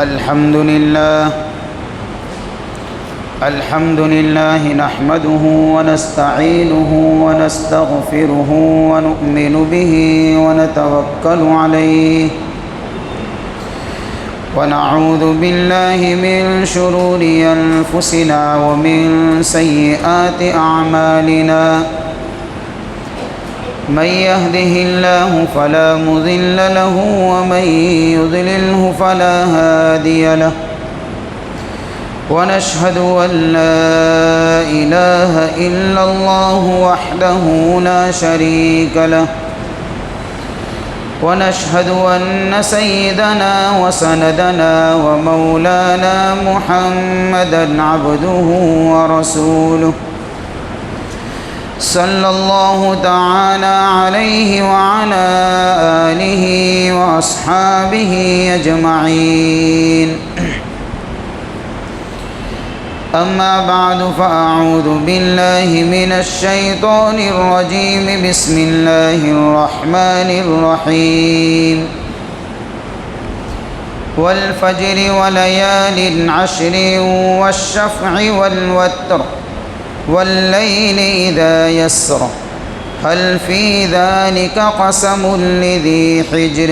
الحمد لله نحمده ونستعينه ونستغفره ونؤمن به ونتوكل عليه ونعوذ بالله من شرور أنفسنا ومن سيئات أعمالنا من يهده الله فلا مضل له ومن يضلله فلا هادي له ونشهد أن لا إله إلا الله وحده لا شريك له ونشهد أن سيدنا وسندنا ومولانا محمدا عبده ورسوله صلى الله تعالى عليه وعلى آله وأصحابه أجمعين أما بعد فأعوذ بالله من الشيطان الرجيم بسم الله الرحمن الرحيم والفجر وليال عشر والشفع والوتر والليل إذا يسر هل في ذلك قسم لذي حجر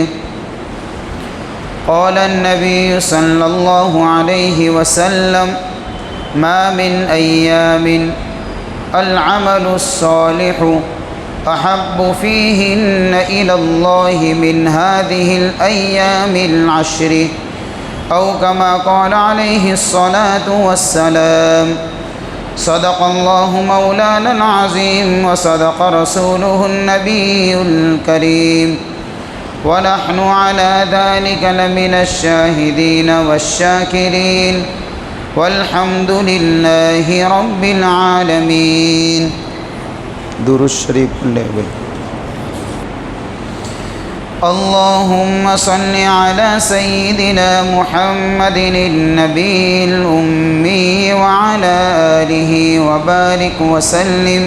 قال النبي صلى الله عليه وسلم ما من أيام العمل الصالح أحب فيهن إلى الله من هذه الأيام العشر أو كما قال عليه الصلاة والسلام صدق الله مولانا العظيم وصدق رسوله النبي الكريم ونحن على ذلك لمن الشاهدين والشاكرين والحمد لله رب العالمين درود الشریف لیول اللهم صل على سيدنا محمد النبي الأمي وعلى آله وبارك وسلم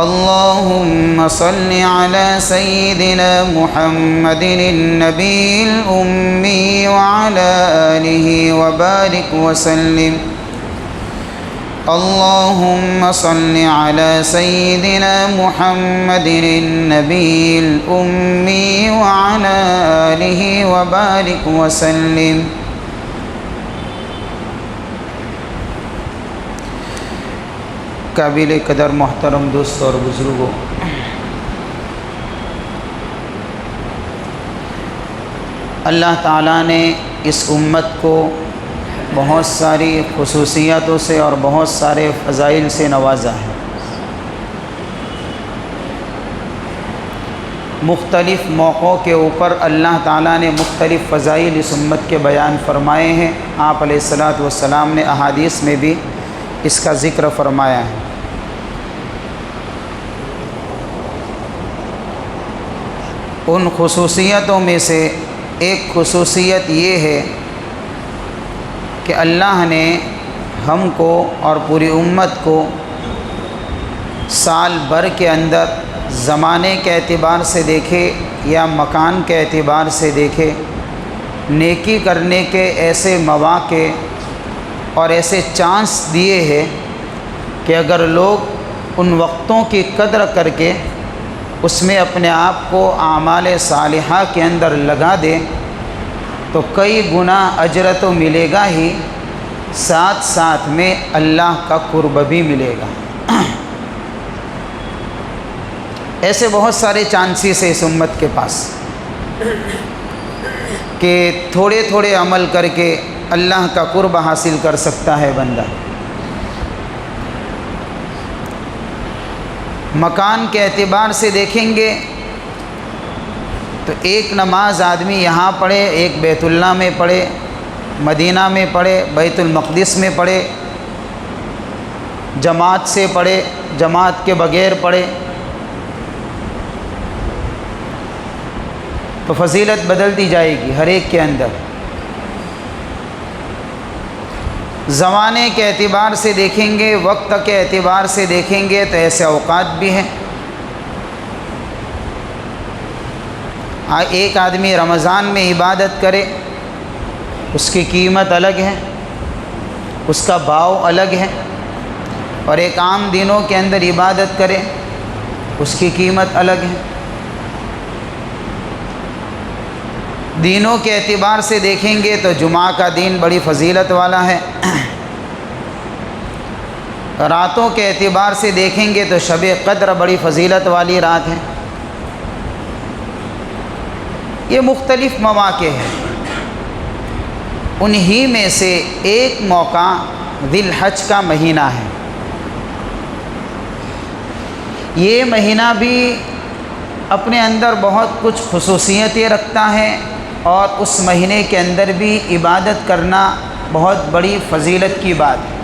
اللهم صل على سيدنا محمد النبي الأمي وعلى آله وبارك وسلم اللهم صل على سيدنا محمد النبي الأمي وعلى آله وبارك وسلم قابل قدر محترم دوست اور بزرگوں، اللہ تعالیٰ نے اس امت کو بہت ساری خصوصیاتوں سے اور بہت سارے فضائل سے نوازا ہے۔ مختلف موقعوں کے اوپر اللہ تعالیٰ نے مختلف فضائل اس امت کے بیان فرمائے ہیں۔ آپ علیہ الصلاۃ والسلام نے احادیث میں بھی اس کا ذکر فرمایا ہے۔ ان خصوصیتوں میں سے ایک خصوصیت یہ ہے کہ اللہ نے ہم کو اور پوری امت کو سال بھر کے اندر زمانے کے اعتبار سے دیکھے یا مکان کے اعتبار سے دیکھے، نیکی کرنے کے ایسے مواقع اور ایسے چانس دیے ہیں کہ اگر لوگ ان وقتوں کی قدر کر کے اس میں اپنے آپ کو اعمال صالحہ کے اندر لگا دے تو کئی گنا اجر تو ملے گا ہی، ساتھ ساتھ میں اللہ کا قرب بھی ملے گا۔ ایسے بہت سارے چانسز ہیں اس امت کے پاس کہ تھوڑے تھوڑے عمل کر کے اللہ کا قرب حاصل کر سکتا ہے بندہ۔ مکان کے اعتبار سے دیکھیں گے تو ایک نماز آدمی یہاں پڑھے، ایک بیت اللہ میں پڑھے، مدینہ میں پڑھے، بیت المقدس میں پڑھے، جماعت سے پڑھے، جماعت کے بغیر پڑھے، تو فضیلت بدلتی جائے گی ہر ایک کے اندر۔ زمانے کے اعتبار سے دیکھیں گے، وقت کے اعتبار سے دیکھیں گے تو ایسے اوقات بھی ہیں۔ ایک آدمی رمضان میں عبادت کرے اس کی قیمت الگ ہے، اس کا بھاؤ الگ ہے، اور ایک عام دنوں کے اندر عبادت کرے اس کی قیمت الگ ہے۔ دینوں کے اعتبار سے دیکھیں گے تو جمعہ کا دین بڑی فضیلت والا ہے، راتوں کے اعتبار سے دیکھیں گے تو شب قدر بڑی فضیلت والی رات ہے۔ یہ مختلف مواقع ہیں، انہی میں سے ایک موقع ذی الحج کا مہینہ ہے۔ یہ مہینہ بھی اپنے اندر بہت کچھ خصوصیتیں رکھتا ہے، اور اس مہینے کے اندر بھی عبادت کرنا بہت بڑی فضیلت کی بات ہے۔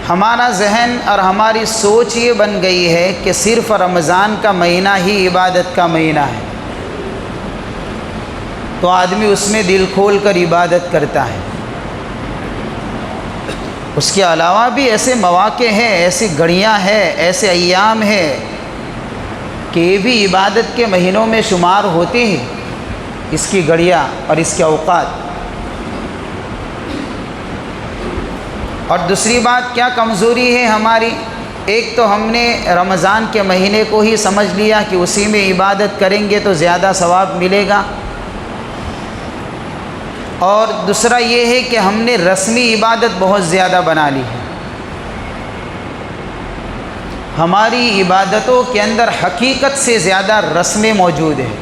ہمارا ذہن اور ہماری سوچ یہ بن گئی ہے کہ صرف رمضان کا مہینہ ہی عبادت کا مہینہ ہے، تو آدمی اس میں دل کھول کر عبادت کرتا ہے۔ اس کے علاوہ بھی ایسے مواقع ہیں، ایسی گھڑیاں ہیں، ایسے ایام ہیں کہ یہ بھی عبادت کے مہینوں میں شمار ہوتے ہیں، اس کی گھڑیاں اور اس کے اوقات۔ اور دوسری بات کیا کمزوری ہے ہماری، ایک تو ہم نے رمضان کے مہینے کو ہی سمجھ لیا کہ اسی میں عبادت کریں گے تو زیادہ ثواب ملے گا، اور دوسرا یہ ہے کہ ہم نے رسمی عبادت بہت زیادہ بنا لی ہے۔ ہماری عبادتوں کے اندر حقیقت سے زیادہ رسمیں موجود ہیں،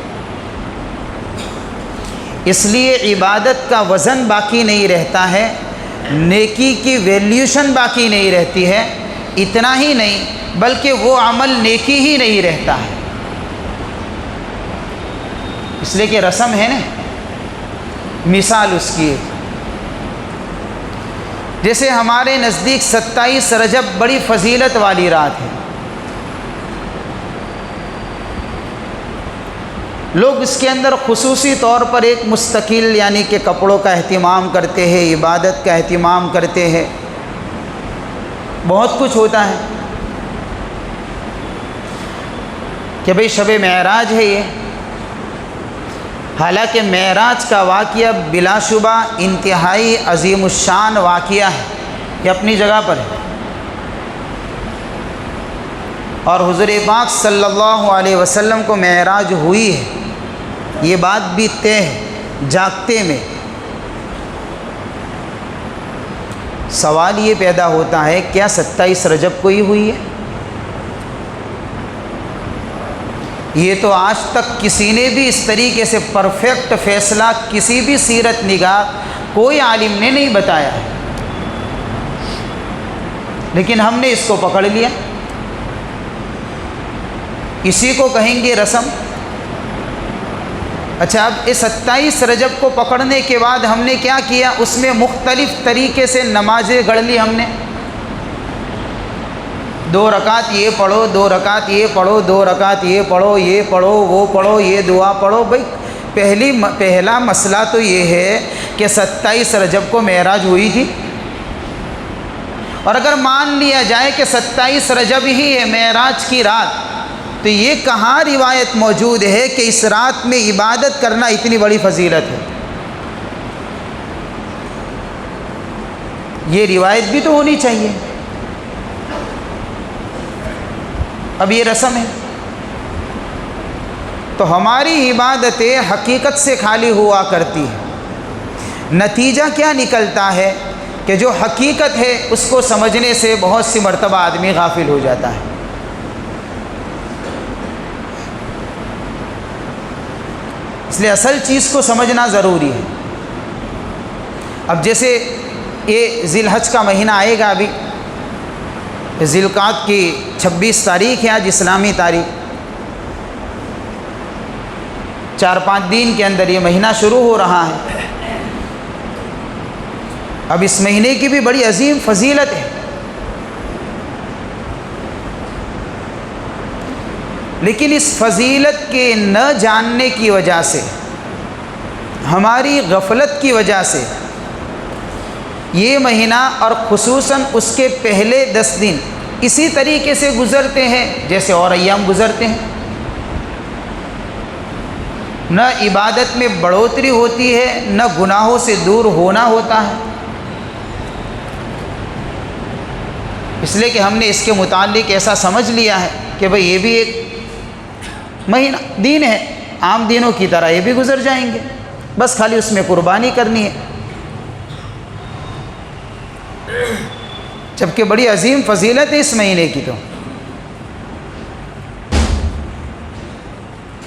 اس لیے عبادت کا وزن باقی نہیں رہتا ہے، نیکی کی ویلیوشن باقی نہیں رہتی ہے۔ اتنا ہی نہیں بلکہ وہ عمل نیکی ہی نہیں رہتا ہے، اس لیے کہ رسم ہے نا۔ مثال اس کی جیسے ہمارے نزدیک 27 رجب بڑی فضیلت والی رات ہے، لوگ اس کے اندر خصوصی طور پر ایک مستقل یعنی کہ کپڑوں کا اہتمام کرتے ہیں، عبادت کا اہتمام کرتے ہیں، بہت کچھ ہوتا ہے کہ بھئی شب معراج ہے یہ۔ حالانکہ معراج کا واقعہ بلا شبہ انتہائی عظیم الشان واقعہ ہے، یہ اپنی جگہ پر ہے، اور حضور پاک صلی اللہ علیہ وسلم کو معراج ہوئی ہے، یہ بات بھی طے ہے جاگتے میں۔ سوال یہ پیدا ہوتا ہے کیا 27 رجب کو ہی ہوئی ہے؟ یہ تو آج تک کسی نے بھی اس طریقے سے پرفیکٹ فیصلہ کسی بھی سیرت نگار کوئی عالم نے نہیں بتایا، لیکن ہم نے اس کو پکڑ لیا، اسی کو کہیں گے رسم۔ اچھا، اب اس 27 رجب کو پکڑنے کے بعد ہم نے کیا کیا، اس میں مختلف طریقے سے نمازیں گڑھ لی ہم نے، 2 رکعت یہ پڑھو، 2 رکعت یہ پڑھو، 2 رکعت یہ پڑھو، یہ پڑھو، وہ پڑھو، یہ دعا پڑھو۔ بھئی پہلا مسئلہ تو یہ ہے کہ 27 رجب کو معراج ہوئی تھی، اور اگر مان لیا جائے کہ 27 رجب ہی ہے معراج کی رات، تو یہ کہاں روایت موجود ہے کہ اس رات میں عبادت کرنا اتنی بڑی فضیلت ہے؟ یہ روایت بھی تو ہونی چاہیے۔ اب یہ رسم ہے، تو ہماری عبادتیں حقیقت سے خالی ہوا کرتی ہیں۔ نتیجہ کیا نکلتا ہے کہ جو حقیقت ہے اس کو سمجھنے سے بہت سی مرتبہ آدمی غافل ہو جاتا ہے۔ اس لیے اصل چیز کو سمجھنا ضروری ہے۔ اب جیسے یہ ذی الحج کا مہینہ آئے گا، ابھی ذی القعدہ کی 26 تاریخ ہے آج اسلامی تاریخ، 4-5 دن کے اندر یہ مہینہ شروع ہو رہا ہے۔ اب اس مہینے کی بھی بڑی عظیم فضیلت ہے، لیکن اس فضیلت کے نہ جاننے کی وجہ سے، ہماری غفلت کی وجہ سے، یہ مہینہ اور خصوصاً اس کے پہلے 10 دن اسی طریقے سے گزرتے ہیں جیسے اور ایام گزرتے ہیں۔ نہ عبادت میں بڑھوتری ہوتی ہے، نہ گناہوں سے دور ہونا ہوتا ہے۔ اس لیے کہ ہم نے اس کے متعلق ایسا سمجھ لیا ہے کہ بھئی یہ بھی ایک مہینہ دین ہے، عام دینوں کی طرح یہ بھی گزر جائیں گے، بس خالی اس میں قربانی کرنی ہے، جبکہ بڑی عظیم فضیلت ہے اس مہینے کی تو۔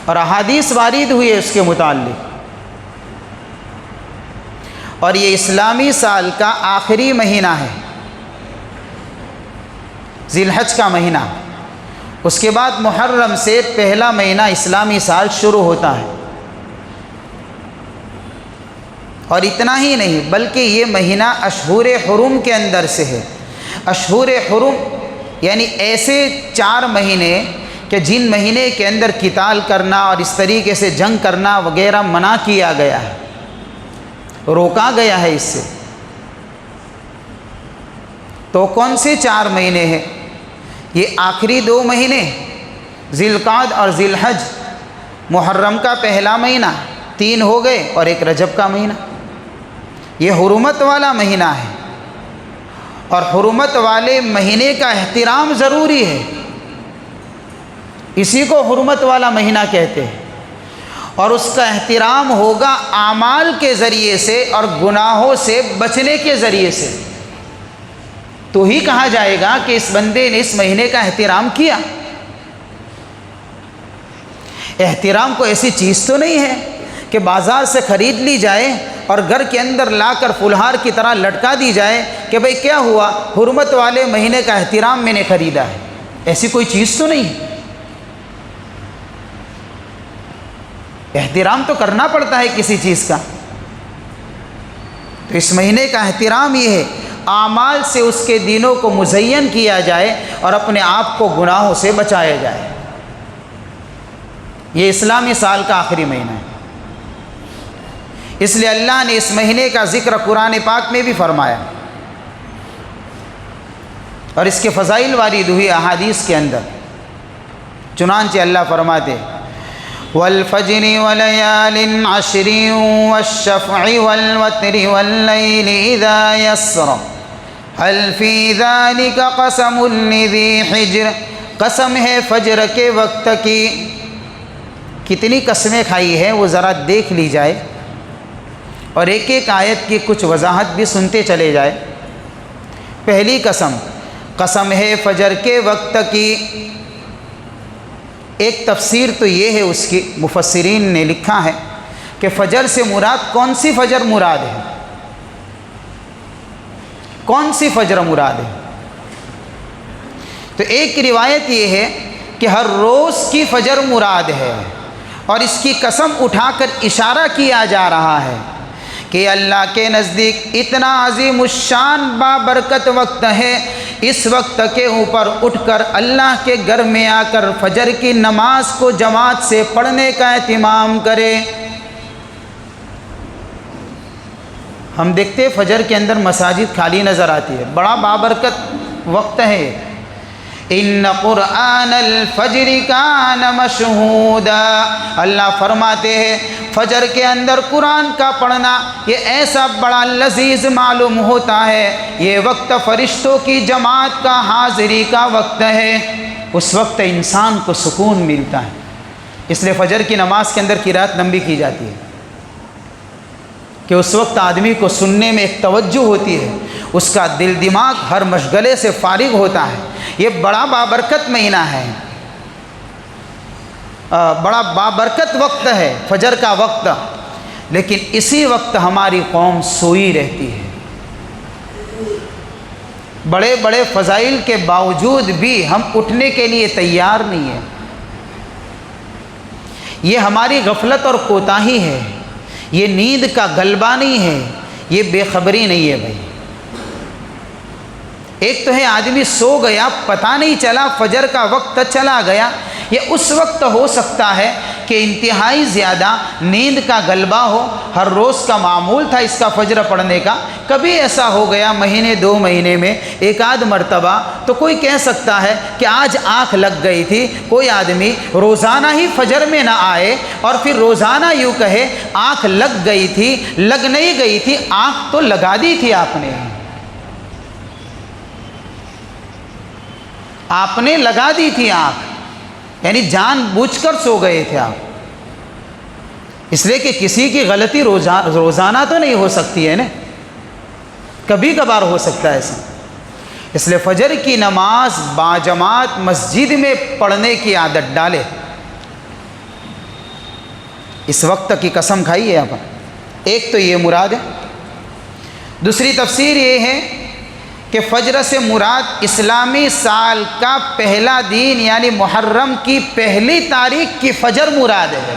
اور احادیث وارد ہوئی ہے اس کے متعلق، اور یہ اسلامی سال کا آخری مہینہ ہے، ذی الحج کا مہینہ، اس کے بعد محرم سے پہلا مہینہ اسلامی سال شروع ہوتا ہے۔ اور اتنا ہی نہیں بلکہ یہ مہینہ اشہور حرم کے اندر سے ہے۔ اشہور حرم یعنی ایسے 4 مہینے کہ جن مہینے کے اندر قتال کرنا اور اس طریقے سے جنگ کرنا وغیرہ منع کیا گیا ہے، روکا گیا ہے اس سے۔ تو کون سے 4 مہینے ہیں؟ یہ آخری 2 مہینے ذی القعدہ اور ذی الحج، محرم کا پہلا مہینہ 3 ہو گئے، اور ایک رجب کا مہینہ۔ یہ حرمت والا مہینہ ہے، اور حرمت والے مہینے کا احترام ضروری ہے، اسی کو حرمت والا مہینہ کہتے ہیں۔ اور اس کا احترام ہوگا اعمال کے ذریعے سے اور گناہوں سے بچنے کے ذریعے سے، تو ہی کہا جائے گا کہ اس بندے نے اس مہینے کا احترام کیا۔ احترام کو ایسی چیز تو نہیں ہے کہ بازار سے خرید لی جائے اور گھر کے اندر لا کر فلہار کی طرح لٹکا دی جائے کہ بھئی کیا ہوا، حرمت والے مہینے کا احترام میں نے خریدا ہے، ایسی کوئی چیز تو نہیں ہے۔ احترام تو کرنا پڑتا ہے کسی چیز کا، تو اس مہینے کا احترام یہ ہے اعمال سے اس کے دینوں کو مزین کیا جائے اور اپنے آپ کو گناہوں سے بچایا جائے۔ یہ اسلامی سال کا آخری مہینہ ہے، اس لیے اللہ نے اس مہینے کا ذکر قرآن پاک میں بھی فرمایا، اور اس کے فضائل وارد ہوئی احادیث کے اندر۔ چنانچہ اللہ فرماتے والفجر وليال عشر والشفع والوتر والليل إذا يسر هل في ذلك قسم لذي حجر، قسم ہے فجر کے وقت کی۔ کتنی قسمیں کھائی ہے وہ ذرا دیکھ لی جائے، اور ایک ایک آیت کی کچھ وضاحت بھی سنتے چلے جائے۔ پہلی قسم، قسم ہے فجر کے وقت کی۔ ایک تفسیر تو یہ ہے اس کی، مفسرین نے لکھا ہے کہ فجر سے مراد کون سی فجر مراد ہے، کون سی فجر مراد ہے؟ تو ایک روایت یہ ہے کہ ہر روز کی فجر مراد ہے، اور اس کی قسم اٹھا کر اشارہ کیا جا رہا ہے کہ اللہ کے نزدیک اتنا عظیم الشان بابرکت وقت ہے، اس وقت کے اوپر اٹھ کر اللہ کے گھر میں آ کر فجر کی نماز کو جماعت سے پڑھنے کا اہتمام کرے۔ ہم دیکھتے فجر کے اندر مساجد خالی نظر آتی ہے، بڑا بابرکت وقت ہے۔ ان قرآن الفجر کان مشہودا، اللہ فرماتے ہیں فجر کے اندر قرآن کا پڑھنا یہ ایسا بڑا لذیذ معلوم ہوتا ہے، یہ وقت فرشتوں کی جماعت کا حاضری کا وقت ہے، اس وقت انسان کو سکون ملتا ہے۔ اس لیے فجر کی نماز کے اندر قرات لمبی کی جاتی ہے کہ اس وقت آدمی کو سننے میں ایک توجہ ہوتی ہے، اس کا دل دماغ ہر مشغلے سے فارغ ہوتا ہے۔ یہ بڑا بابرکت مہینہ ہے، بڑا بابرکت وقت ہے فجر کا وقت، لیکن اسی وقت ہماری قوم سوئی رہتی ہے۔ بڑے بڑے فضائل کے باوجود بھی ہم اٹھنے کے لیے تیار نہیں ہیں۔ یہ ہماری غفلت اور کوتاہی ہے، یہ نیند کا غلبہ نہیں ہے، یہ بے خبری نہیں ہے بھائی۔ ایک تو ہے آدمی سو گیا، پتہ نہیں چلا، فجر کا وقت چلا گیا، یہ اس وقت ہو سکتا ہے کہ انتہائی زیادہ نیند کا غلبہ ہو، ہر روز کا معمول تھا اس کا فجر پڑھنے کا، کبھی ایسا ہو گیا مہینے 2 مہینے میں ایک آدھ مرتبہ، تو کوئی کہہ سکتا ہے کہ آج آنکھ لگ گئی تھی۔ کوئی آدمی روزانہ ہی فجر میں نہ آئے اور پھر روزانہ یوں کہے آنکھ لگ گئی تھی، لگ نہیں گئی تھی، آنکھ تو لگا دی تھی آپ نے لگا دی تھی آنکھ، یعنی جان بوجھ کر سو گئے تھے آپ، اس لیے کہ کسی کی غلطی روزانہ تو نہیں ہو سکتی ہے نا، کبھی کبھار ہو سکتا ہے ایسا۔ اس لیے فجر کی نماز باجماعت مسجد میں پڑھنے کی عادت ڈالے۔ اس وقت کی قسم کھائی ہے یہاں پر، ایک تو یہ مراد ہے۔ دوسری تفسیر یہ ہے کہ فجر سے مراد اسلامی سال کا پہلا دن یعنی محرم کی پہلی تاریخ کی فجر مراد ہے۔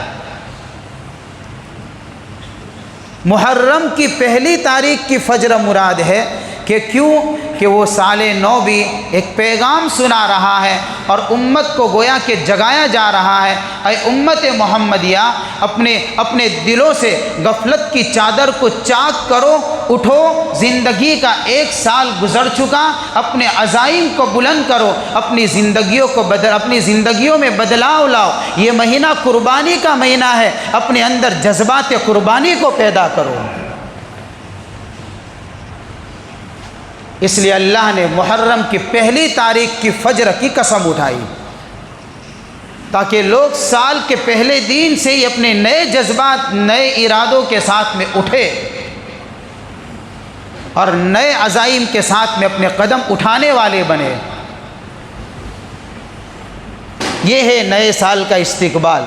محرم کی پہلی تاریخ کی فجر مراد ہے کہ کیوں کہ وہ سال نو بھی ایک پیغام سنا رہا ہے اور امت کو گویا کہ جگایا جا رہا ہے، اے امت محمدیہ اپنے دلوں سے غفلت کی چادر کو چاک کرو، اٹھو، زندگی کا 1 سال گزر چکا، اپنے عزائم کو بلند کرو، اپنی زندگیوں میں بدلاؤ لاؤ، یہ مہینہ قربانی کا مہینہ ہے، اپنے اندر جذبات قربانی کو پیدا کرو۔ اس لیے اللہ نے محرم کی پہلی تاریخ کی فجر کی قسم اٹھائی تاکہ لوگ سال کے پہلے دن سے ہی اپنے نئے جذبات، نئے ارادوں کے ساتھ میں اٹھے اور نئے عزائم کے ساتھ میں اپنے قدم اٹھانے والے بنے۔ یہ ہے نئے سال کا استقبال۔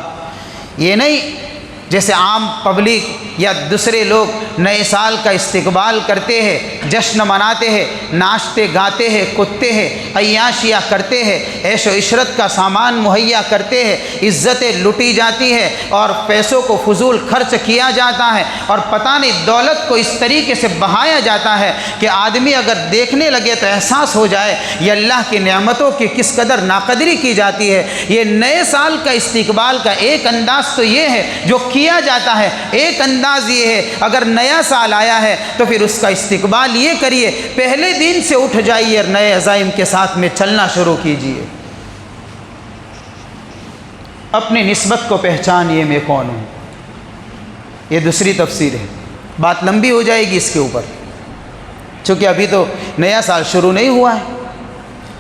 یہ نہیں جیسے عام پبلک یا دوسرے لوگ نئے سال کا استقبال کرتے ہیں، جشن مناتے ہیں، ناچتے گاتے ہیں، کودتے ہیں، عیاشیاں کرتے ہیں، عیش و عشرت کا سامان مہیا کرتے ہیں، عزتیں لوٹی جاتی ہے اور پیسوں کو فضول خرچ کیا جاتا ہے اور پتہ نہیں دولت کو اس طریقے سے بہایا جاتا ہے کہ آدمی اگر دیکھنے لگے تو احساس ہو جائے یہ اللہ کی نعمتوں کی کس قدر ناقدری کی جاتی ہے۔ یہ نئے سال کا استقبال کا ایک انداز تو یہ ہے جو کیا جاتا ہے، ایک انداز یہ ہے اگر نیا سال آیا ہے تو پھر اس کا استقبال یہ کریے، پہلے دن سے اٹھ جائیے اور نئے عزائم کے ساتھ میں چلنا شروع کیجیے۔ اپنی نسبت کو پہچانیے میں کون ہوں۔ یہ دوسری تفسیر ہے، بات لمبی ہو جائے گی اس کے اوپر چونکہ ابھی تو نیا سال شروع نہیں ہوا ہے،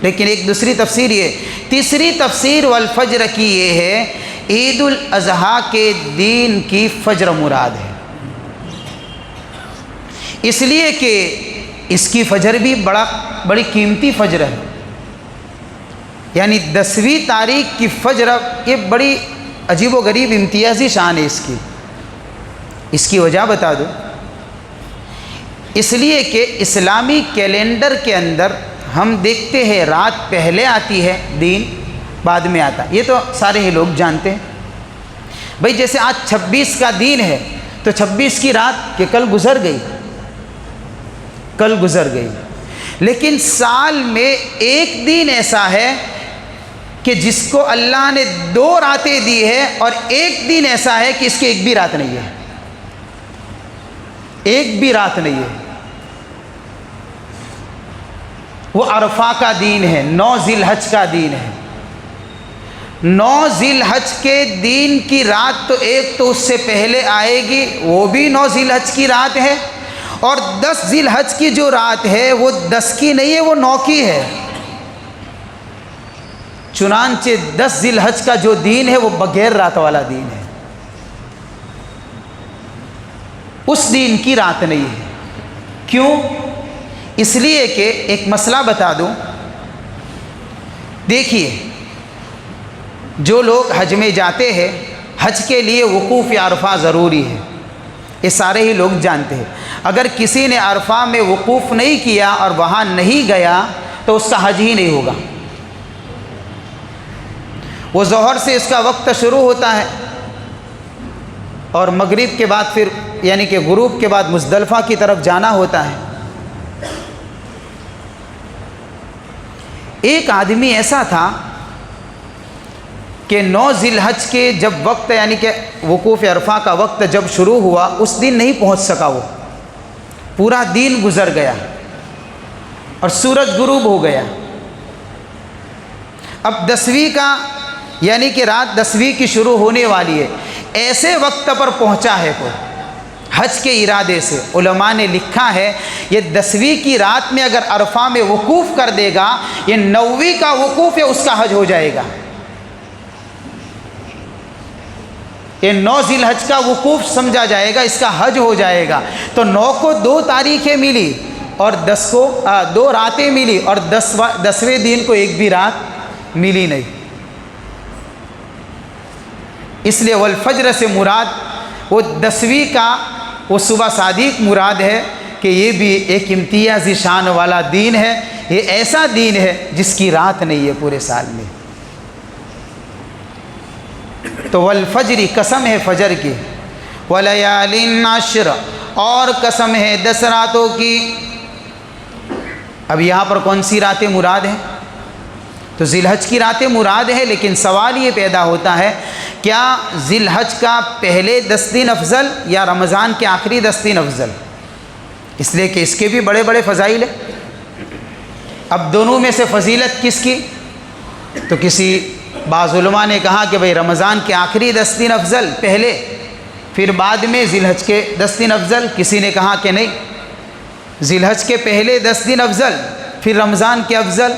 لیکن ایک دوسری تفسیر یہ۔ تیسری تفسیر والفجر کی یہ ہے عید الاضحیٰ کے دین کی فجر مراد ہے، اس لیے کہ اس کی فجر بھی بڑی قیمتی فجر ہے، یعنی 10ویں تاریخ کی فجر، یہ بڑی عجیب و غریب امتیازی شان ہے اس کی وجہ بتا دوں۔ اس لیے کہ اسلامی کیلنڈر کے اندر ہم دیکھتے ہیں رات پہلے آتی ہے، دن بعد میں آتا ہے، یہ تو سارے ہی لوگ جانتے ہیں۔ بھئی جیسے آج 26 کا دن ہے تو 26 کی رات کہ کل گزر گئی، لیکن سال میں ایک دن ایسا ہے کہ جس کو اللہ نے 2 راتیں دی ہے اور ایک دن ایسا ہے کہ اس کی ایک بھی رات نہیں ہے، ایک بھی رات نہیں ہے۔ وہ عرفہ کا دن ہے، 9 ذی الحج کا دن ہے۔ 9 ذی الحج کے دن کی رات تو ایک تو اس سے پہلے آئے گی، وہ بھی 9 ذی الحج کی رات ہے، اور 10 ذی الحج کی جو رات ہے وہ 10 کی نہیں ہے، وہ 9 کی ہے۔ چنانچہ 10 ذی الحج کا جو دن ہے وہ بغیر رات والا دن ہے، اس دن کی رات نہیں ہے۔ کیوں؟ اس لیے کہ ایک مسئلہ بتا دوں، دیکھیے جو لوگ حج میں جاتے ہیں، حج کے لیے وقوف عرفہ ضروری ہے، یہ سارے ہی لوگ جانتے ہیں۔ اگر کسی نے عرفہ میں وقوف نہیں کیا اور وہاں نہیں گیا تو اس کا حج ہی نہیں ہوگا۔ وہ ظہر سے اس کا وقت شروع ہوتا ہے اور مغرب کے بعد پھر یعنی کہ غروب کے بعد مزدلفہ کی طرف جانا ہوتا ہے۔ ایک آدمی ایسا تھا کہ 9 ذی الحج کے جب وقت یعنی کہ وقوف عرفہ کا وقت جب شروع ہوا اس دن نہیں پہنچ سکا، وہ پورا دن گزر گیا اور سورج غروب ہو گیا۔ اب 10ویں کا یعنی کہ رات 10ویں کی شروع ہونے والی ہے، ایسے وقت پر پہنچا ہے کوئی حج کے ارادے سے۔ علماء نے لکھا ہے یہ 10ویں کی رات میں اگر عرفہ میں وقوف کر دے گا، یہ 9ویں کا وقوف ہے، اس کا حج ہو جائے گا۔ یہ 9 ذی الحج کا وقوف سمجھا جائے گا، اس کا حج ہو جائے گا۔ تو 9 کو 2 تاریخیں ملی اور 10 کو 2 راتیں ملی، اور 10ویں دن کو ایک بھی رات ملی نہیں۔ اس لیے والفجر سے مراد وہ 10ویں کا وہ صبح صادق مراد ہے کہ یہ بھی ایک امتیازی شان والا دین ہے، یہ ایسا دین ہے جس کی رات نہیں ہے پورے سال میں۔ تو والفجر قسم ہے فجر کی، ولیال عشر اور قسم ہے 10 راتوں کی۔ اب یہاں پر کون سی راتیں مراد ہیں؟ تو ذی الحج کی راتیں مراد ہے، لیکن سوال یہ پیدا ہوتا ہے کیا ذی الحج کا پہلے 10 دن افضل یا رمضان کے آخری 10 دن افضل؟ اس لیے کہ اس کے بھی بڑے بڑے فضائل ہیں۔ اب دونوں میں سے فضیلت کس کی؟ تو کسی بعض علماء نے کہا کہ بھئی رمضان کے آخری 10 دن افضل پہلے، پھر بعد میں ذی الحج کے 10 دن افضل۔ کسی نے کہا کہ نہیں، ذی الحج کے پہلے 10 دن افضل پھر رمضان کے افضل۔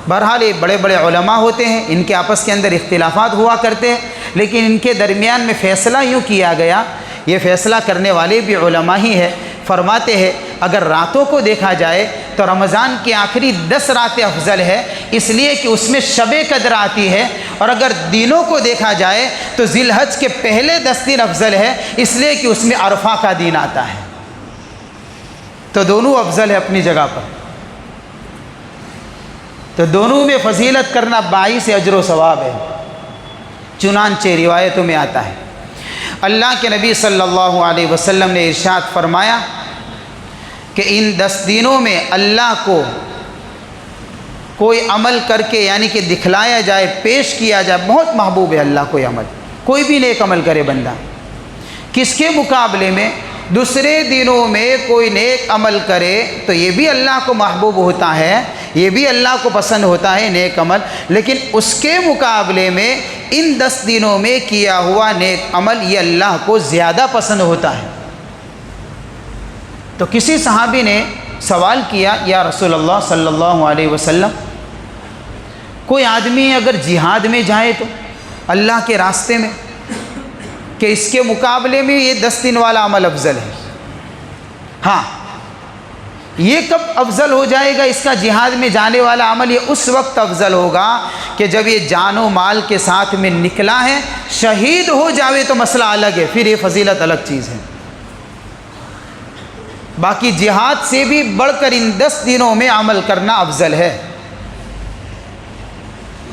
بہرحال یہ بڑے بڑے علماء ہوتے ہیں، ان کے آپس کے اندر اختلافات ہوا کرتے ہیں، لیکن ان کے درمیان میں فیصلہ یوں کیا گیا، یہ فیصلہ کرنے والے بھی علماء ہی ہیں، فرماتے ہیں اگر راتوں کو دیکھا جائے تو رمضان کی آخری 10 راتیں افضل ہے، اس لیے کہ اس میں شب قدر آتی ہے، اور اگر دنوں کو دیکھا جائے تو ذی الحج کے پہلے 10 دن افضل ہے، اس لیے کہ اس میں عرفہ کا دن آتا ہے۔ تو دونوں افضل ہے اپنی جگہ پر، تو دونوں میں فضیلت کرنا باعث اجر و ثواب ہے، چنانچہ روایتوں میں آتا ہے اللہ کے نبی صلی اللہ علیہ وسلم نے ارشاد فرمایا کہ ان 10 دنوں میں اللہ کو کوئی عمل کر کے یعنی کہ دکھلایا جائے، پیش کیا جائے، بہت محبوب ہے اللہ کو یہ عمل، کوئی بھی نیک عمل کرے بندہ، کس کے مقابلے میں دوسرے دنوں میں کوئی نیک عمل کرے تو یہ بھی اللہ کو محبوب ہوتا ہے، یہ بھی اللہ کو پسند ہوتا ہے نیک عمل، لیکن اس کے مقابلے میں ان 10 دنوں میں کیا ہوا نیک عمل یہ اللہ کو زیادہ پسند ہوتا ہے۔ تو کسی صحابی نے سوال کیا یا رسول اللہ صلی اللہ علیہ وسلم، کوئی آدمی اگر جہاد میں جائے تو اللہ کے راستے میں، کہ اس کے مقابلے میں یہ 10 دن والا عمل افضل ہے، ہاں یہ کب افضل ہو جائے گا اس کا جہاد میں جانے والا عمل؟ یہ اس وقت افضل ہوگا کہ جب یہ جان و مال کے ساتھ میں نکلا ہے، شہید ہو جاوے تو مسئلہ الگ ہے، پھر یہ فضیلت الگ چیز ہے۔ باقی جہاد سے بھی بڑھ کر ان 10 دنوں میں عمل کرنا افضل ہے۔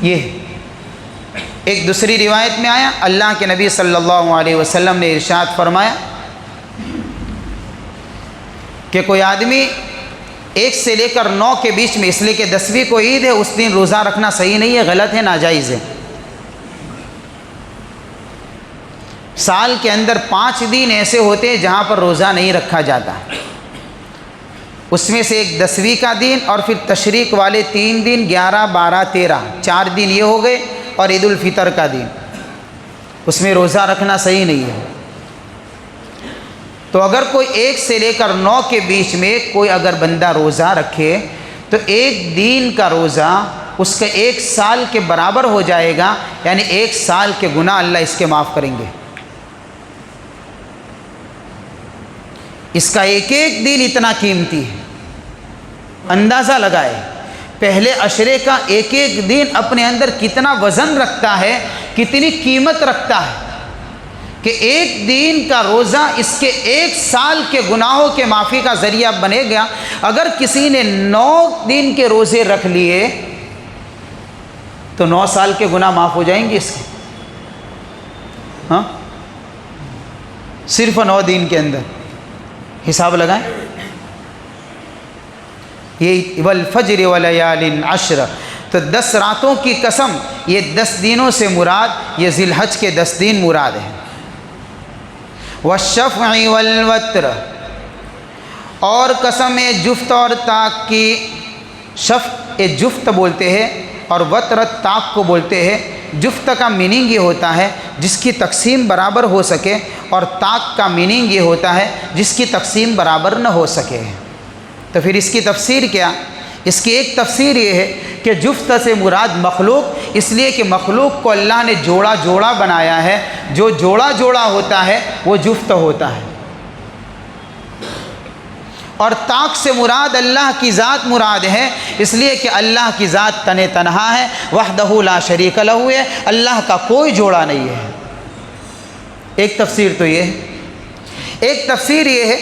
یہ ایک دوسری روایت میں آیا اللہ کے نبی صلی اللہ علیہ وسلم نے ارشاد فرمایا کہ کوئی آدمی 1 سے لے کر 9 کے بیچ میں، اس لیے کہ 10ویں کو عید ہے، اس دن روزہ رکھنا صحیح نہیں ہے، غلط ہے، ناجائز ہے۔ سال کے اندر 5 دن ایسے ہوتے ہیں جہاں پر روزہ نہیں رکھا جاتا، اس میں سے ایک 10ویں کا دن اور پھر تشریق والے 3 دن 11 12 13 4 دن یہ ہو گئے، اور عید الفطر کا دن، اس میں روزہ رکھنا صحیح نہیں ہے۔ تو اگر کوئی 1 سے لے کر 9 کے بیچ میں کوئی اگر بندہ روزہ رکھے تو 1 دن کا روزہ اس کا 1 سال کے برابر ہو جائے گا، یعنی 1 سال کے گناہ اللہ اس کے معاف کریں گے۔ اس کا ایک ایک دن اتنا قیمتی ہے، اندازہ لگائے پہلے عشرے کا ایک ایک دن اپنے اندر کتنا وزن رکھتا ہے، کتنی قیمت رکھتا ہے، کہ 1 دن کا روزہ اس کے 1 سال کے گناہوں کے معافی کا ذریعہ بنے گا۔ اگر کسی نے 9 دن کے روزے رکھ لیے تو 9 سال کے گناہ معاف ہو جائیں گے اس کے، ہاں صرف 9 دن کے اندر، حساب لگائیں۔ یہ والفجر ولیال عشر، تو 10 راتوں کی قسم، یہ 10 دنوں سے مراد یہ ذی الحج کے 10 دن مراد ہیں۔ والشفع والوتر، اور قسم ہے جفت اور طاق کی۔ شفع جفت بولتے ہیں اور وتر طاق کو بولتے ہیں۔ جفت کا میننگ یہ ہوتا ہے جس کی تقسیم برابر ہو سکے، اور طاق کا میننگ یہ ہوتا ہے جس کی تقسیم برابر نہ ہو سکے۔ تو پھر اس کی تفسیر کیا؟ اس کی ایک تفسیر یہ ہے کہ جفت سے مراد مخلوق، اس لیے کہ مخلوق کو اللہ نے جوڑا جوڑا بنایا ہے، جو جوڑا جوڑا ہوتا ہے وہ جفت ہوتا ہے۔ اور طاق سے مراد اللہ کی ذات مراد ہے، اس لیے کہ اللہ کی ذات تن تنہا ہے، وحدہ لا شریک لہ ہے، اللہ کا کوئی جوڑا نہیں ہے۔ ایک تفسیر تو یہ ہے۔ ایک تفسیر یہ ہے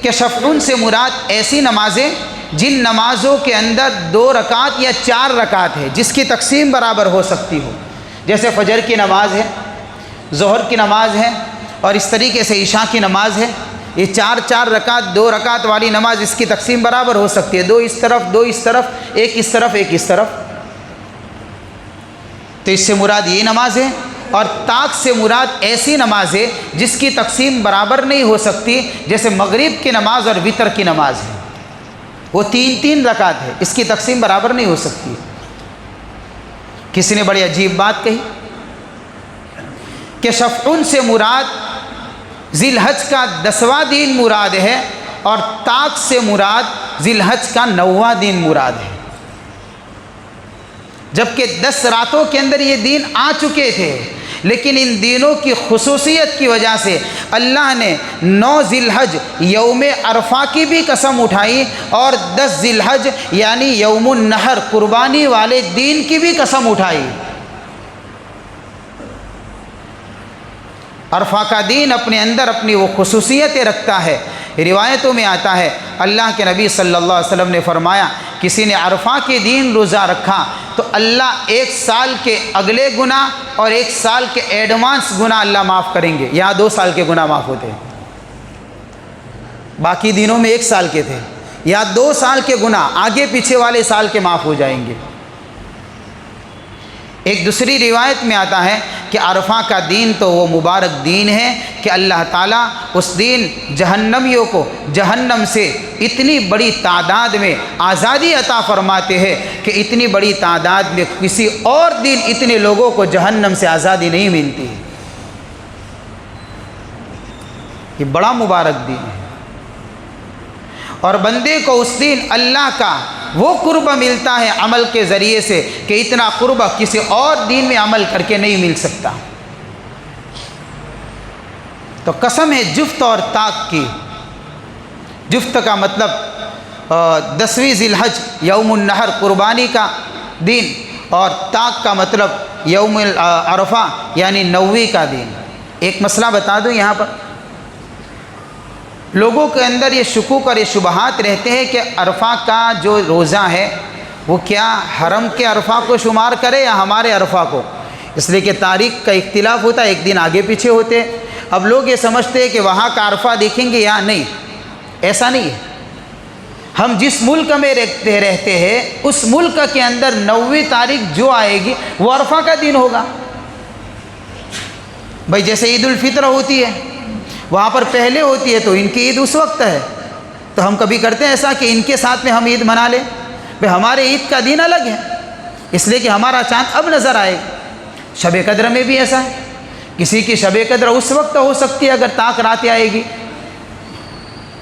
کہ شفعون سے مراد ایسی نمازیں جن نمازوں کے اندر 2 رکعت یا 4 رکعت ہے، جس کی تقسیم برابر ہو سکتی ہو، جیسے فجر کی نماز ہے، ظہر کی نماز ہے، اور اس طریقے سے عشاء کی نماز ہے۔ یہ 4 رکعت 2 رکعت والی نماز، اس کی تقسیم برابر ہو سکتی ہے، 2 اس طرف 2 اس طرف، ایک اس طرف ایک اس طرف۔ تو اس سے مراد یہ نماز ہے۔ اور طاق سے مراد ایسی نماز ہے جس کی تقسیم برابر نہیں ہو سکتی، جیسے مغرب کی نماز اور وتر کی نماز ہے، وہ 3 رکعت ہے، اس کی تقسیم برابر نہیں ہو سکتی۔ کسی نے بڑی عجیب بات کہی کہ شفعون سے مراد ذی الحج کا 10واں دن مراد ہے، اور طاق سے مراد ذی الحج کا 9واں دن مراد ہے، جبکہ 10 راتوں کے اندر یہ دن آ چکے تھے، لیکن ان دنوں کی خصوصیت کی وجہ سے اللہ نے 9 ذی الحج یوم عرفہ کی بھی قسم اٹھائی، اور 10 ذی الحج یعنی یوم النحر قربانی والے دین کی بھی قسم اٹھائی۔ عرفہ کا دین اپنے اندر اپنی وہ خصوصیتیں رکھتا ہے۔ روایتوں میں آتا ہے اللہ کے نبی صلی اللہ علیہ وسلم نے فرمایا، کسی نے عرفہ کے دن روزہ رکھا تو اللہ 1 سال کے اگلے گناہ اور 1 سال کے ایڈوانس گناہ اللہ معاف کریں گے۔ یہاں 2 سال کے گناہ معاف ہوتے ہیں، باقی دنوں میں 1 سال کے تھے، یا 2 سال کے گناہ آگے پیچھے والے سال کے معاف ہو جائیں گے۔ ایک دوسری روایت میں آتا ہے کہ عرفہ کا دین تو وہ مبارک دین ہے کہ اللہ تعالیٰ اس دن جہنمیوں کو جہنم سے اتنی بڑی تعداد میں آزادی عطا فرماتے ہیں کہ اتنی بڑی تعداد میں کسی اور دن اتنے لوگوں کو جہنم سے آزادی نہیں ملتی ہے۔ یہ بڑا مبارک دین ہے، اور بندے کو اس دن اللہ کا وہ قرب ملتا ہے عمل کے ذریعے سے کہ اتنا قرب کسی اور دین میں عمل کر کے نہیں مل سکتا۔ تو قسم ہے جفت اور طاق کی۔ جفت کا مطلب 10ویں ذی الحج یوم النحر قربانی کا دن، اور طاق کا مطلب یوم عرفہ یعنی 9ویں کا دن۔ ایک مسئلہ بتا دوں یہاں پر، لوگوں کے اندر یہ شکوک اور یہ شبہات رہتے ہیں کہ عرفہ کا جو روزہ ہے وہ کیا حرم کے عرفہ کو شمار کرے یا ہمارے عرفہ کو، اس لیے کہ تاریخ کا اختلاف ہوتا ہے، ایک دن آگے پیچھے ہوتے ہیں۔ اب لوگ یہ سمجھتے ہیں کہ وہاں کا عرفہ دیکھیں گے یا نہیں، ایسا نہیں ہے۔ ہم جس ملک میں رہتے ہیں اس ملک کے اندر 9ویں تاریخ جو آئے گی وہ عرفہ کا دن ہوگا۔ بھائی جیسے عید الفطر ہوتی ہے وہاں پر پہلے ہوتی ہے تو ان کی عید اس وقت ہے، تو ہم کبھی کرتے ہیں ایسا کہ ان کے ساتھ میں ہم عید منا لیں؟ بھائی ہمارے عید کا دن الگ ہے، اس لیے کہ ہمارا چاند اب نظر آئے گا۔ شب قدر میں بھی ایسا ہے، کسی کی شب قدر اس وقت ہو سکتی ہے اگر طاق راتیں آئے گی۔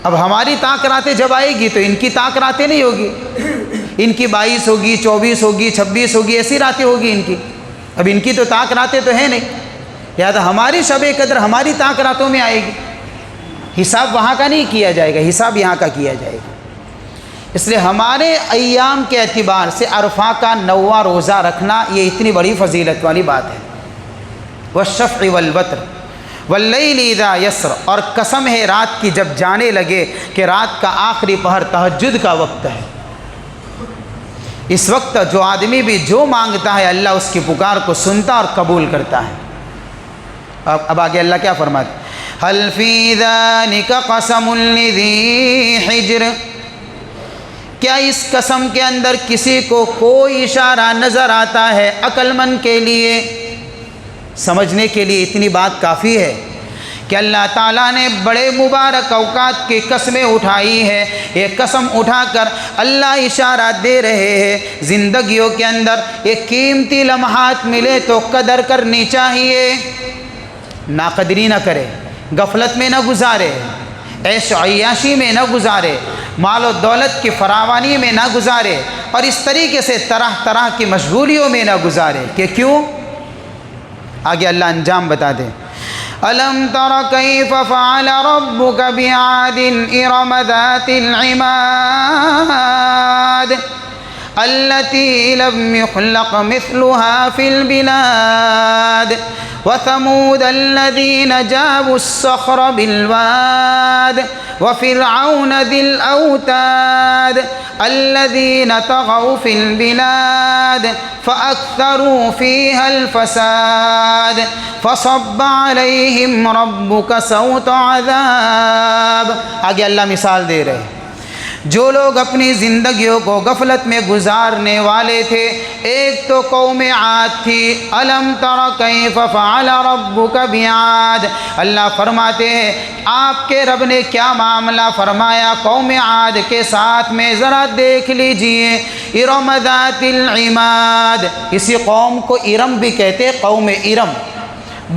اب ہماری طاق راتیں جب آئے گی تو ان کی طاق راتیں نہیں ہوگی، ان کی 22 ہوگی، 24 ہوگی، 26 ہوگی، ایسی راتیں ہوگی ان کی۔ اب ان کی تو طاق راتیں تو ہیں نہیں، یا تو ہماری شب قدر ہماری طاق راتوں میں آئے گی۔ حساب وہاں کا نہیں کیا جائے گا، حساب یہاں کا کیا جائے گا۔ اس لیے ہمارے ایام کے اعتبار سے عرفہ کا 9واں روزہ رکھنا یہ اتنی بڑی فضیلت والی بات ہے۔ والشفع والوتر واللیل اذا یسر، اور قسم ہے رات کی جب جانے لگے کہ رات کا آخری پہر تہجد کا وقت ہے۔ اس وقت جو آدمی بھی جو مانگتا ہے اللہ اس کی پکار کو سنتا اور قبول کرتا ہے۔ اب آگے اللہ کیا فرماتے ہیں؟ حل فی ذالک قسم لذی حجر، کیا اس قسم کے اندر کسی کو کوئی اشارہ نظر آتا ہے عقل مند کے لیے؟ سمجھنے کے لیے اتنی بات کافی ہے کہ اللہ تعالیٰ نے بڑے مبارک اوقات کی قسمیں اٹھائی ہے۔ یہ قسم اٹھا کر اللہ اشارہ دے رہے ہیں زندگیوں کے اندر یہ قیمتی لمحات ملے تو قدر کرنی چاہیے، ناقدری نہ کرے، غفلت میں نہ گزارے، عیش و عیاشی میں نہ گزارے، مال و دولت کی فراوانی میں نہ گزارے، اور اس طریقے سے طرح طرح کی مشغولیوں میں نہ گزارے۔ کہ کیوں؟ آگے اللہ انجام بتا دے۔ أَلَمْ تَرَ كَيْفَ فَعَلَ رَبُّكَ بِعَادٍ إِرَمَ ذَاتِ الْعِمَادِ التي لم يخلق مثلها في البلاد وثمود الذين جابوا الصخر بالواد وفرعون ذي الأوتاد الذين طغوا في البلاد فأكثروا فيها الفساد فصب عليهم ربك سوط عذاب۔ آگے اللہ مثال دے رہے ہیں جو لوگ اپنی زندگیوں کو غفلت میں گزارنے والے تھے۔ ایک تو قوم عاد تھی، الم تر کیف فعل ربک بعاد، اللہ فرماتے ہیں آپ کے رب نے کیا معاملہ فرمایا قوم عاد کے ساتھ میں، ذرا دیکھ لیجئے۔ ارم ذات العماد، اسی قوم کو ارم بھی کہتے، قوم ارم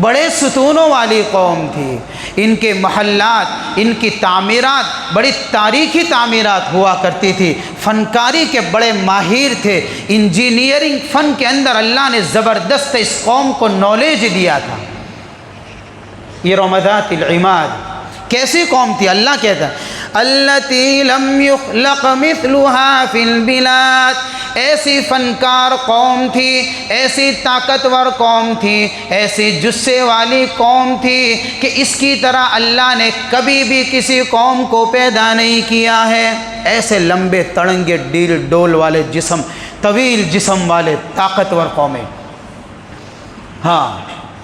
بڑے ستونوں والی قوم تھی، ان کے محلات، ان کی تعمیرات بڑی تاریخی تعمیرات ہوا کرتی تھی، فنکاری کے بڑے ماہر تھے، انجینئرنگ فن کے اندر اللہ نے زبردست اس قوم کو نالج دیا تھا۔ یہ ارم العماد کیسی قوم تھی؟ اللہ کہتا ہے التی لم یخلق مثلها فی البلاد، ایسی فنکار قوم تھی، ایسی طاقتور قوم تھی، ایسی جسے والی قوم تھی کہ اس کی طرح اللہ نے کبھی بھی کسی قوم کو پیدا نہیں کیا ہے۔ ایسے لمبے تڑنگے ڈیل ڈول والے جسم، طویل جسم والے طاقتور قومیں، ہاں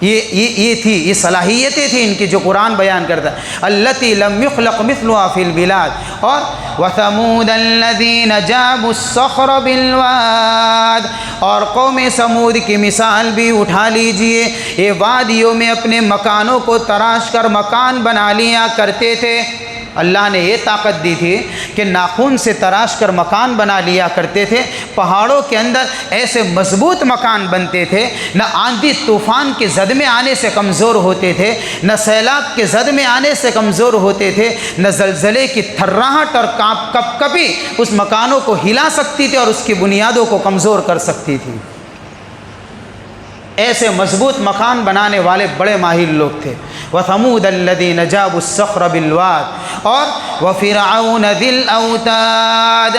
یہ تھی، یہ صلاحیتیں تھیں ان کی جو قرآن بیان کرتا ہے۔ التی لم یخلق مثلها فی البلاد، اور وثمود الذین جابوا الصخر بالواد، اور قوم سمود کی مثال بھی اٹھا لیجئے، یہ وادیوں میں اپنے مکانوں کو تراش کر مکان بنا لیا کرتے تھے۔ اللہ نے یہ طاقت دی تھی کہ ناخن سے تراش کر مکان بنا لیا کرتے تھے، پہاڑوں کے اندر ایسے مضبوط مکان بنتے تھے، نہ آندھی طوفان کے زد میں آنے سے کمزور ہوتے تھے، نہ سیلاب کے زد میں آنے سے کمزور ہوتے تھے، نہ زلزلے کی تھراہٹ اور کپ کپی اس مکانوں کو ہلا سکتی تھی اور اس کی بنیادوں کو کمزور کر سکتی تھی۔ ایسے مضبوط مکان بنانے والے بڑے ماہر لوگ تھے۔ وثمود الذین جابوا الصخر بالواد، اور وفرعون ذی الاوتاد،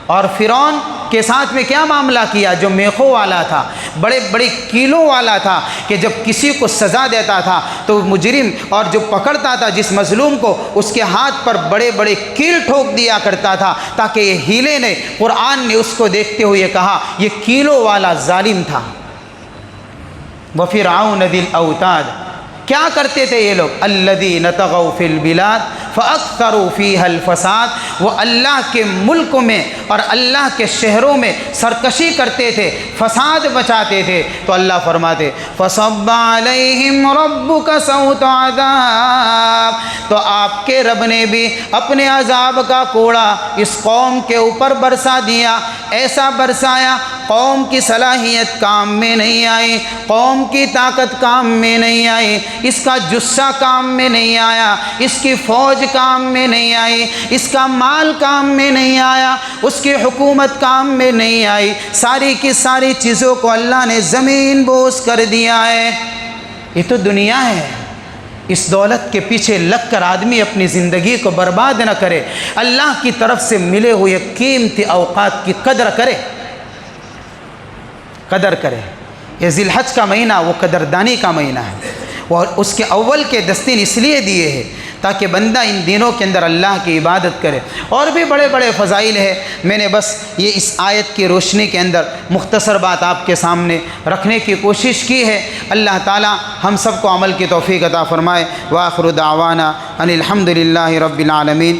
اور فرعون کے ساتھ میں کیا معاملہ کیا؟ جو میخوں والا تھا، بڑے بڑے کیلوں والا تھا، کہ جب کسی کو سزا دیتا تھا تو مجرم اور جو پکڑتا تھا جس مظلوم کو، اس کے ہاتھ پر بڑے بڑے کیل ٹھوک دیا کرتا تھا تاکہ یہ ہیلے نہیں۔ قرآن نے اس کو دیکھتے ہوئے کہا یہ کیلوں والا ظالم تھا۔ وفرعون ذی الاوتاد، کیا کرتے تھے یہ لوگ؟ الذین طغوا فی البلاد فاکثروا فیہا الفساد، وہ اللہ کے ملک میں اور اللہ کے شہروں میں سرکشی کرتے تھے، فساد بچاتے تھے۔ تو اللہ فرماتے فصب علیہم ربک سوط عذاب، تو آپ کے رب نے بھی اپنے عذاب کا کوڑا اس قوم کے اوپر برسا دیا، ایسا برسایا قوم کی صلاحیت کام میں نہیں آئی، قوم کی طاقت کام میں نہیں آئی، اس کا جسہ کام میں نہیں آیا، اس کی فوج کام میں نہیں آئی، اس کا مال کام میں نہیں آیا، اس کی حکومت کام میں نہیں آئی، ساری کی ساری چیزوں کو اللہ نے زمین بوس کر دیا ہے۔ یہ تو دنیا ہے، اس دولت کے پیچھے لگ کر آدمی اپنی زندگی کو برباد نہ کرے، اللہ کی طرف سے ملے ہوئے قیمتی اوقات کی قدر کرے، قدر کرے۔ یہ ذی الحج کا مہینہ وہ قدردانی کا مہینہ ہے، اور اس کے اول کے 10 دن اس لیے دیے ہیں تاکہ بندہ ان دنوں کے اندر اللہ کی عبادت کرے۔ اور بھی بڑے بڑے فضائل ہیں، میں نے بس یہ اس آیت کی روشنی کے اندر مختصر بات آپ کے سامنے رکھنے کی کوشش کی ہے۔ اللہ تعالی ہم سب کو عمل کی توفیق عطا فرمائے۔ وآخر دعوانا ان الحمد للہ رب العالمین۔